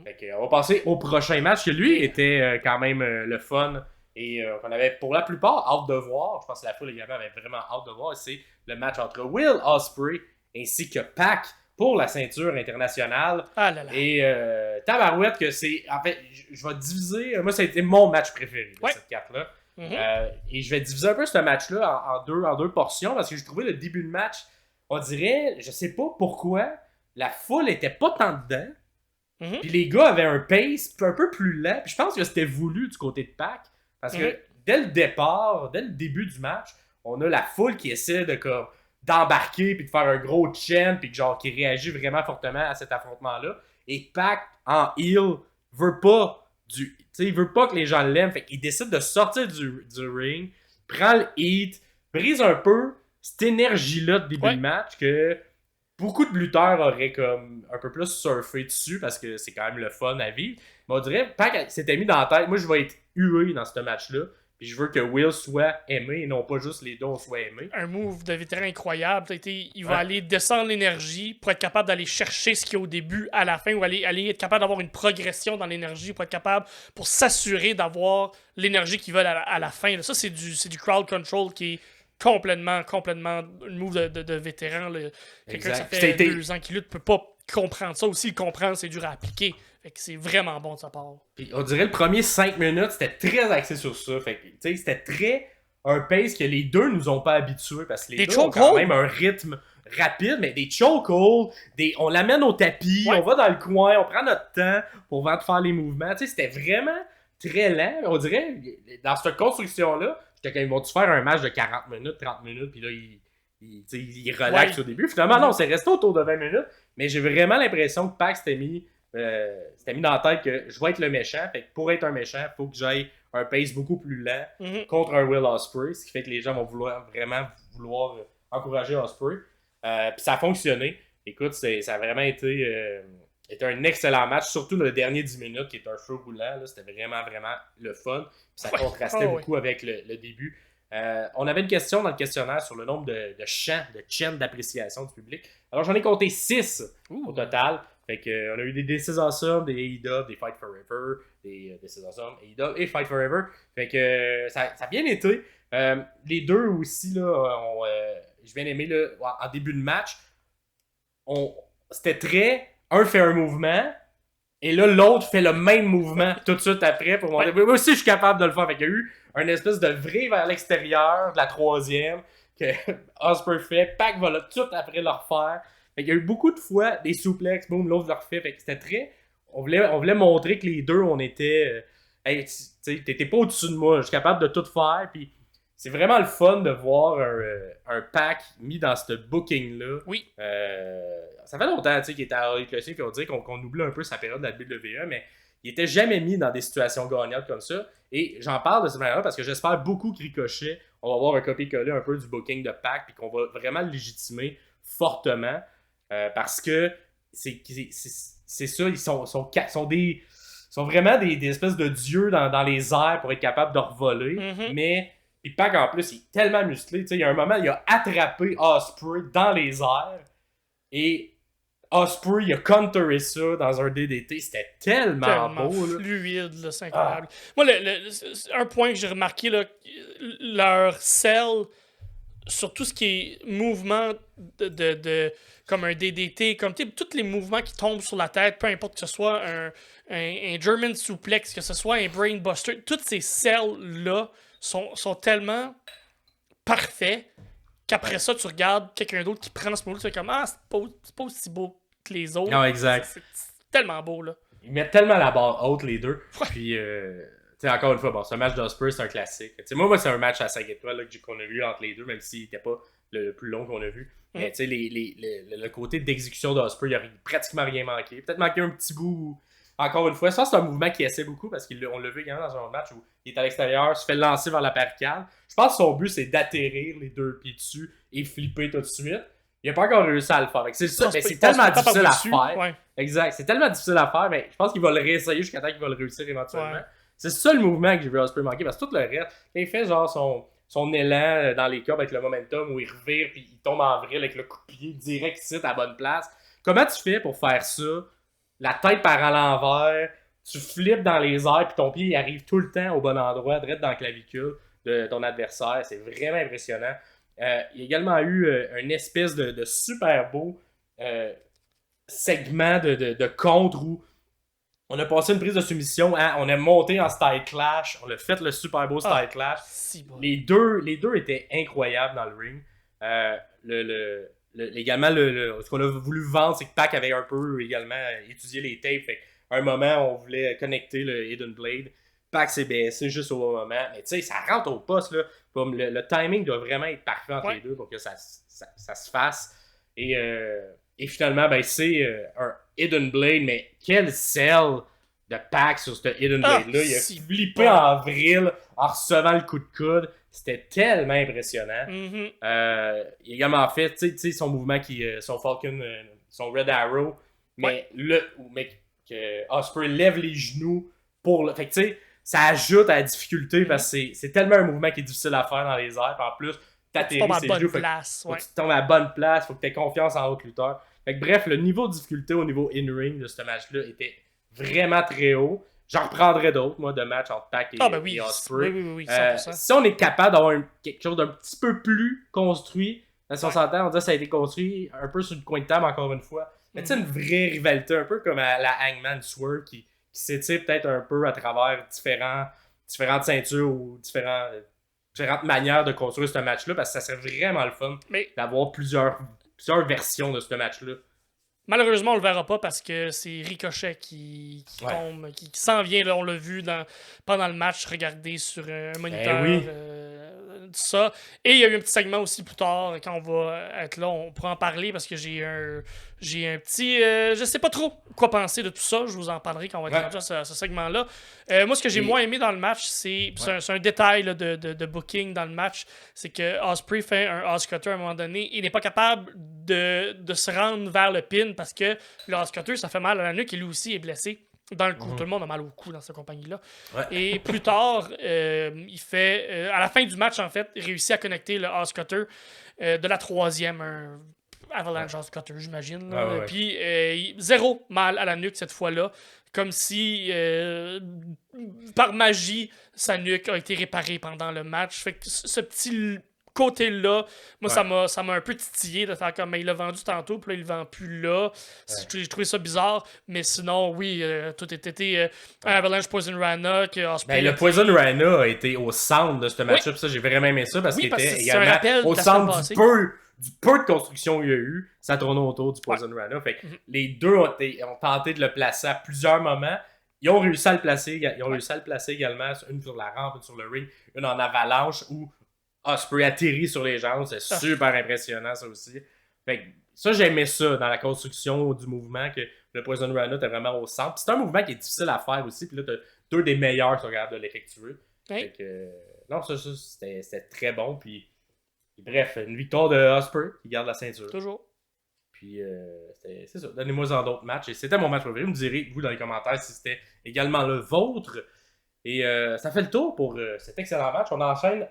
Fait que, on va passer au prochain match qui, lui, était quand même le fun et qu'on avait pour la plupart hâte de voir. Je pense que la foule également avait vraiment hâte de voir. C'est le match entre Will Ospreay ainsi que Pac pour la ceinture internationale. Ah là là. Et tabarouette que c'est... En fait, je vais diviser... Moi, ça a été mon match préféré de cette carte-là. Et je vais diviser un peu ce match-là en deux portions parce que j'ai trouvé le début de match, on dirait, je sais pas pourquoi, la foule était pas tant dedans. Puis les gars avaient un pace un peu plus lent. Puis je pense que c'était voulu du côté de Pac. Parce que dès le départ, dès le début du match, on a la foule qui essaie d'embarquer puis de faire un gros chant puis qui réagit vraiment fortement à cet affrontement-là. Et Pac, en heel, veut pas il veut pas que les gens l'aiment. Fait qu'il décide de sortir du ring, prend le heat, brise un peu cette énergie-là de début de match que beaucoup de lutteurs auraient comme un peu plus surfé dessus parce que c'est quand même le fun à vivre. Mais on dirait, Pac s'était mis dans la tête, moi je vais être hué dans ce match-là. Puis je veux que Will soit aimé et non pas juste les deux soient aimés. Un move de vétéran incroyable. Il va aller descendre l'énergie pour être capable d'aller chercher ce qu'il y a au début à la fin ou aller être capable d'avoir une progression dans l'énergie pour être capable, pour s'assurer d'avoir l'énergie qu'ils veulent à la fin. Là, ça, c'est du crowd control qui est complètement une move de vétéran. Là. Quelqu'un qui fait 2 ans qui lutte peut pas comprendre ça. Aussi, le comprendre, c'est dur à appliquer. Fait que c'est vraiment bon de sa part. Puis on dirait le premier 5 minutes, c'était très axé sur ça. Fait que, c'était très un pace que les deux nous ont pas habitués parce que les deux ont quand même un rythme rapide, mais des chokeholds, on l'amène au tapis, on va dans le coin, on prend notre temps pour vraiment faire les mouvements. C'était vraiment très lent. On dirait, dans cette construction-là, j'étais quand ils vont-tu faire un match de 40 minutes, 30 minutes, puis là, ils relaxent au début. Finalement, non, c'est resté autour de 20 minutes, mais j'ai vraiment l'impression que Pac s'était mis dans la tête que je vais être le méchant. Fait que pour être un méchant, il faut que j'aille un pace beaucoup plus lent contre un Will Ospreay, ce qui fait que les gens vont vraiment vouloir encourager Ospreay. Puis ça a fonctionné. Écoute, ça a vraiment été un excellent match, surtout le dernier 10 minutes qui est un feu roulant. C'était vraiment, vraiment le fun. Puis ça contrastait beaucoup avec le début. On avait une question dans le questionnaire sur le nombre de chants, de chants d'appréciation du public. Alors j'en ai compté 6 au total. Fait que, on a eu des This is Awesome, des AEW, des Fight Forever, des This is Awesome, AEW et Fight Forever. Fait que ça a bien été. Les deux aussi, là, j'ai bien aimé là, en début de match. C'était très. Un fait un mouvement, et là, l'autre fait le même mouvement tout de suite après pour montrer. Moi aussi, je suis capable de le faire. Fait qu'il y a eu un espèce de vrai vers l'extérieur de la troisième que Ospreay fait. Pac va là tout après le refaire. Fait qu'il y a eu beaucoup de fois des souplexes, boum, l'autre le refait. Fait que c'était très. On voulait montrer que les deux, on était. Hey, t'étais pas au-dessus de moi, je suis capable de tout faire. Puis c'est vraiment le fun de voir un Pac mis dans ce booking-là. Oui. Ça fait longtemps qu'il était à Elite Wrestling, on dirait qu'on oublie un peu sa période de la WWE, mais il était jamais mis dans des situations gagnantes comme ça. Et j'en parle de cette manière-là parce que j'espère beaucoup que Ricochet, on va avoir un copier-coller un peu du booking de Pac, puis qu'on va vraiment le légitimer fortement. Parce que c'est ça, ils sont vraiment des espèces de dieux dans les airs pour être capable de revoler. Mais puis Pac en plus, il est tellement musclé. Il y a un moment, il a attrapé Ospreay dans les airs et Ospreay, il a counteré ça dans un DDT. C'était tellement beau. Fluide, là, c'est incroyable. Moi, un point que j'ai remarqué, là, leur sell sur tout ce qui est mouvement comme un DDT, comme tous les mouvements qui tombent sur la tête, peu importe que ce soit un German suplex, que ce soit un brainbuster, toutes ces sells-là sont tellement parfaits qu'après ça, tu regardes quelqu'un d'autre qui prend ce mot-là, tu fais comme c'est pas aussi beau que les autres. Non, exact. C'est tellement beau, là. Ils mettent tellement la barre haute, les deux. Puis, encore une fois, ce match d'Ospreay, c'est un classique. Moi, c'est un match à 5 étoiles là, qu'on a vu entre les deux, même s'il n'était pas le plus long qu'on a vu. Mais le côté d'exécution d'Ospreay, il n'a pratiquement rien manqué. Peut-être manqué un petit bout. Encore une fois, ça, c'est un mouvement qui essaie beaucoup parce qu'on l'a vu également dans un autre match où il est à l'extérieur, se fait lancer vers la barricade. Je pense que son but, c'est d'atterrir les deux pieds dessus et flipper tout de suite. Il n'a pas encore réussi à le faire. C'est ça, mais c'est tellement difficile à faire. Ouais. Exact, c'est tellement difficile à faire, mais je pense qu'il va le réessayer jusqu'à temps qu'il va le réussir éventuellement. Ouais. C'est ça le mouvement que j'ai vu Ospreay manquer, parce que tout le reste, quand il fait genre son élan dans les cordes avec le momentum où il revire puis il tombe en vrille avec le coup de pied direct ici à la bonne place. Comment tu fais pour faire ça la tête par à l'envers, tu flippes dans les airs, puis ton pied il arrive tout le temps au bon endroit, direct dans la clavicule de ton adversaire. C'est vraiment impressionnant. Il y a également eu une espèce de super beau segment de contre où on a passé une prise de soumission, on a monté en style clash, on a fait le super beau style clash. Si bon. Les deux étaient incroyables dans le ring. Également, ce qu'on a voulu vendre, c'est que Pac avait un peu également étudié les tapes. Fait à un moment, on voulait connecter le Hidden Blade. Pac s'est baissé juste au bon moment. Mais tu sais, ça rentre au poste. Là. Comme le timing doit vraiment être parfait entre les deux pour que ça se fasse. Et finalement, ben, c'est un Hidden Blade, mais quel sell de Pac sur ce Hidden Blade-là. Il a flippé en vrille en recevant le coup de coude. C'était tellement impressionnant. Mm-hmm. Il a également fait, tu sais, son mouvement, son Falcon, son Red Arrow, mais que Ospreay lève les genoux pour le... Fait que tu sais, ça ajoute à la difficulté parce que c'est tellement un mouvement qui est difficile à faire dans les airs. Puis en plus, t'atterris ses genoux. Faut que tu tombes à la bonne place, faut que tu aies confiance en l'autre lutteur. Fait que bref, le niveau de difficulté au niveau in-ring de ce match-là était vraiment très haut. J'en reprendrais d'autres, moi, de matchs entre Pac et Ospreay. Oui, 100%. Si on est capable d'avoir quelque chose d'un petit peu plus construit, si on s'entend, on dit que ça a été construit un peu sur le coin de table, encore une fois. Mais tu sais, une vraie rivalité, un peu comme à la Hangman Swerve, qui s'étire peut-être un peu à travers différentes ceintures ou différentes manières de construire ce match-là, parce que ça serait vraiment le fun d'avoir plusieurs versions de ce match-là. Malheureusement, on le verra pas parce que c'est Ricochet qui tombe, qui s'en vient. Là, on l'a vu pendant le match, regarder sur un moniteur. Ça. Et il y a eu un petit segment aussi plus tard, quand on va être là, on pourra en parler parce que j'ai un petit... je sais pas trop quoi penser de tout ça, je vous en parlerai quand on va être rendu à ce segment-là. Moi, ce que j'ai moins aimé dans le match, c'est un détail là, de booking dans le match, c'est que Ospreay fait un Oscutter à un moment donné, il n'est pas capable de se rendre vers le pin parce que le Oscutter, ça fait mal à la nuque et lui aussi est blessé. Dans le coup, tout le monde a mal au cou dans cette compagnie-là. Ouais. Et plus tard, il fait... à la fin du match, en fait, il réussit à connecter le Oscutter de la troisième, un Avalanche Oscutter, j'imagine. Puis, zéro mal à la nuque cette fois-là. Comme si, par magie, sa nuque a été réparée pendant le match. Fait que ce petit côté-là, moi, ça m'a un peu titillé de faire comme, mais il l'a vendu tantôt, puis là, il le vend plus là. J'ai trouvé ça bizarre, mais sinon, oui, tout était Avalanche Poison Rana. Le Poison Rana a été au centre de ce match-up, ça, j'ai vraiment aimé ça, parce qu'il était également au centre du peu de construction qu'il y a eu, ça tournait autour du Poison Rana. Fait que les deux ont tenté de le placer à plusieurs moments. Ils ont réussi à le placer, également, une sur la rampe, une sur le ring, une en avalanche, où Ospreay atterrit sur les jambes, c'est super impressionnant ça aussi. Fait que ça, j'aimais ça dans la construction du mouvement, que le Poison Rana était vraiment au centre. Puis c'est un mouvement qui est difficile à faire aussi, puis là, t'as deux des meilleurs qui sont capables de l'effectuer. Fait que, non, ça c'était très bon. Puis bref, une victoire de Ospreay qui garde la ceinture. Toujours. Puis c'est ça, donnez-moi-en d'autres matchs. Et c'était mon match préféré. Vous me direz, vous, dans les commentaires, si c'était également le vôtre. Et ça fait le tour pour cet excellent match. On enchaîne